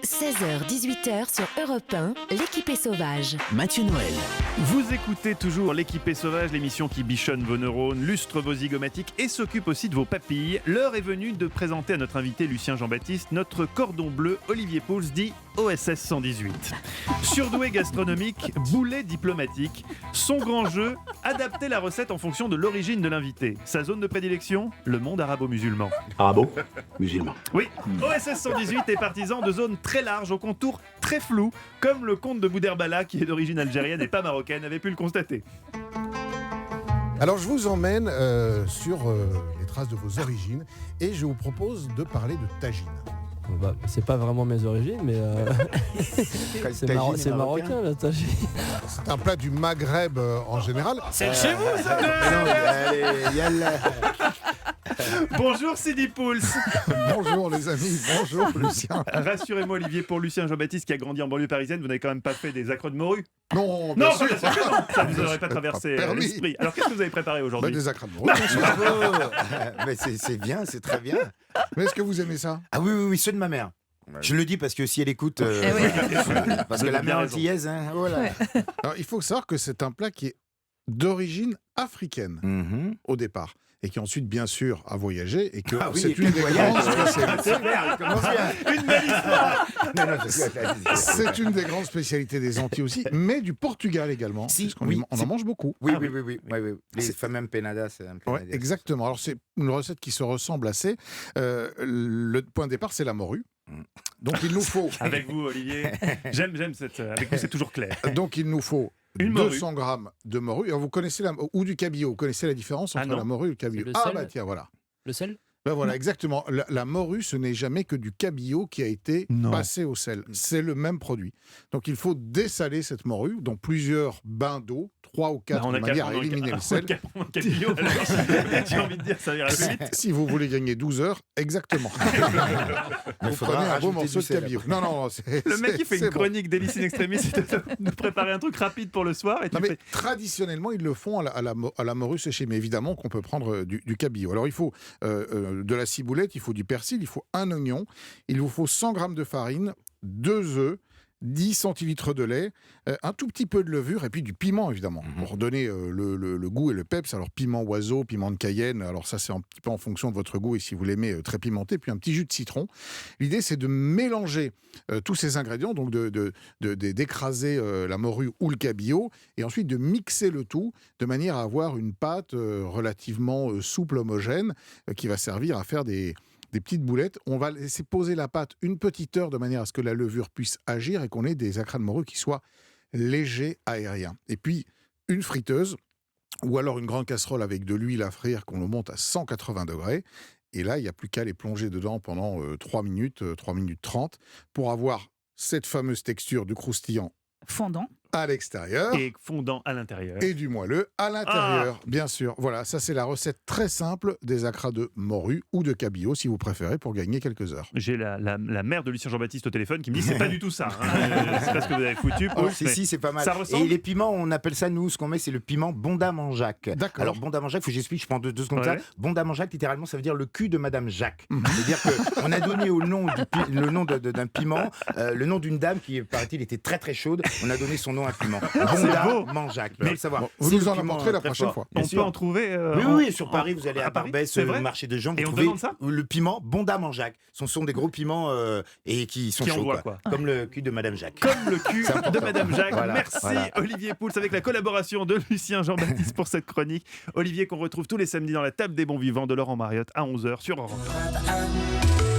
16h-18h sur Europe 1, l'équipée sauvage. Mathieu Noël. Vous écoutez toujours l'équipée sauvage, l'émission qui bichonne vos neurones, lustre vos zygomatiques et s'occupe aussi de vos papilles. L'heure est venue de présenter à notre invité Lucien Jean-Baptiste notre cordon bleu Olivier Pouls dit OSS 118. Surdoué gastronomique, boulet diplomatique, son grand jeu, adapter la recette en fonction de l'origine de l'invité. Sa zone de prédilection, le monde arabo-musulman. Arabo-musulman. Oui, OSS 118 est partisan de zones très larges, au contour très flou, comme le comte de Bouderbala, qui est d'origine algérienne et pas marocaine, avait pu le constater. Alors je vous emmène sur les traces de vos origines et je vous propose de parler de tagine. Bah, c'est pas vraiment mes origines, mais c'est marocain la tagine. C'est un plat du Maghreb en général. C'est chez vous, ça. Bonjour Sidi Pouls. Bonjour les amis, bonjour Lucien. Rassurez-moi Olivier, pour Lucien Jean-Baptiste qui a grandi en banlieue parisienne, vous n'avez quand même pas fait des accros de morue? Non, Non, bien sûr. ça ne vous aurait pas traversé permis. l'esprit. Alors qu'est-ce que vous avez préparé aujourd'hui? Des acras de morue, bien sûr. Mais c'est bien, c'est très bien. Mais est-ce que vous aimez ça? Ah oui, ceux de ma mère. Je le dis parce que si elle écoute, parce que la mère antillaise, hein, voilà. Alors, il faut savoir que c'est un plat qui est d'origine africaine au départ. Et qui ensuite, bien sûr, a voyagé et que c'est une des grandes spécialités. Une belle histoire. C'est une des grandes spécialités des Antilles aussi, mais du Portugal également. Si, parce qu'on en mange beaucoup. Oui. Les fameux empanadas. Ouais, exactement. Alors c'est une recette qui se ressemble assez. Le point de départ, c'est la morue. Donc il nous faut. Avec vous, Olivier. J'aime cette. Avec vous, c'est toujours clair. Donc il nous faut 200 grammes de morue. Alors, vous connaissez ou du cabillaud. Vous connaissez la différence entre la morue et le cabillaud? Tiens, voilà. Le sel? Ben voilà, exactement. La morue, ce n'est jamais que du cabillaud qui a été passé au sel. C'est le même produit. Donc il faut dessaler cette morue dans plusieurs bains d'eau, 3 ou 4, de manière à éliminer le sel. J'ai envie de dire, ça ira plus vite. Si vous voulez gagner 12 heures, exactement. Vous prenez un beau morceau de cabillaud. Non, le mec qui fait une chronique délice in extremis, c'est de nous préparer un truc rapide pour le soir. Et traditionnellement, ils le font à la morue séchée. Mais évidemment qu'on peut prendre du cabillaud. Alors il faut de la ciboulette, il faut du persil, il faut un oignon, il vous faut 100 grammes de farine, 2 œufs, 10 centilitres de lait, un tout petit peu de levure et puis du piment évidemment pour donner le goût et le peps. Alors piment oiseau, piment de Cayenne, alors ça c'est un petit peu en fonction de votre goût et si vous l'aimez très pimenté, puis un petit jus de citron. L'idée c'est de mélanger tous ces ingrédients, donc d'écraser la morue ou le cabillaud et ensuite de mixer le tout de manière à avoir une pâte relativement souple, homogène qui va servir à faire des petites boulettes. On va laisser poser la pâte une petite heure de manière à ce que la levure puisse agir et qu'on ait des acras de morue qui soient légers, aériens. Et puis, une friteuse ou alors une grande casserole avec de l'huile à frire qu'on le monte à 180 degrés. Et là, il n'y a plus qu'à les plonger dedans pendant 3 minutes 30, pour avoir cette fameuse texture du croustillant fondant à l'extérieur et fondant à l'intérieur et du moelleux à l'intérieur, bien sûr. Voilà, ça c'est la recette très simple des acras de morue ou de cabillaud si vous préférez pour gagner quelques heures. J'ai la mère de Lucien Jean-Baptiste au téléphone qui me dit c'est pas du tout ça. C'est pas ce que vous avez foutu. Si, c'est pas mal. Ça ressemble. Et les piments, on appelle ça nous, ce qu'on met, c'est le piment Bondamanjac. D'accord. Alors Bondamanjac, faut que j'explique, je prends deux secondes ça. Bondamanjac, littéralement, ça veut dire le cul de Madame Jacques. C'est-à-dire qu'on a donné au nom le nom d'un piment, le nom d'une dame qui, paraît-il, était très très chaude. On a donné son nom à un piment. Bondamanjac. Mais savoir. Vous nous en apporterez la prochaine fois. On peut en trouver. Oui, sur Paris, vous allez à Barbès, au marché de Jean, vous trouvez le piment Bondamanjac. Ce sont des gros piments et qui sont chauds, quoi. Comme le cul de Madame Jacques. Comme le cul de Madame Jacques. Voilà, Merci Olivier Pouls avec la collaboration de Lucien Jean-Baptiste pour cette chronique. Olivier qu'on retrouve tous les samedis dans la table des bons vivants de Laurent Mariotte à 11h sur Europe 1.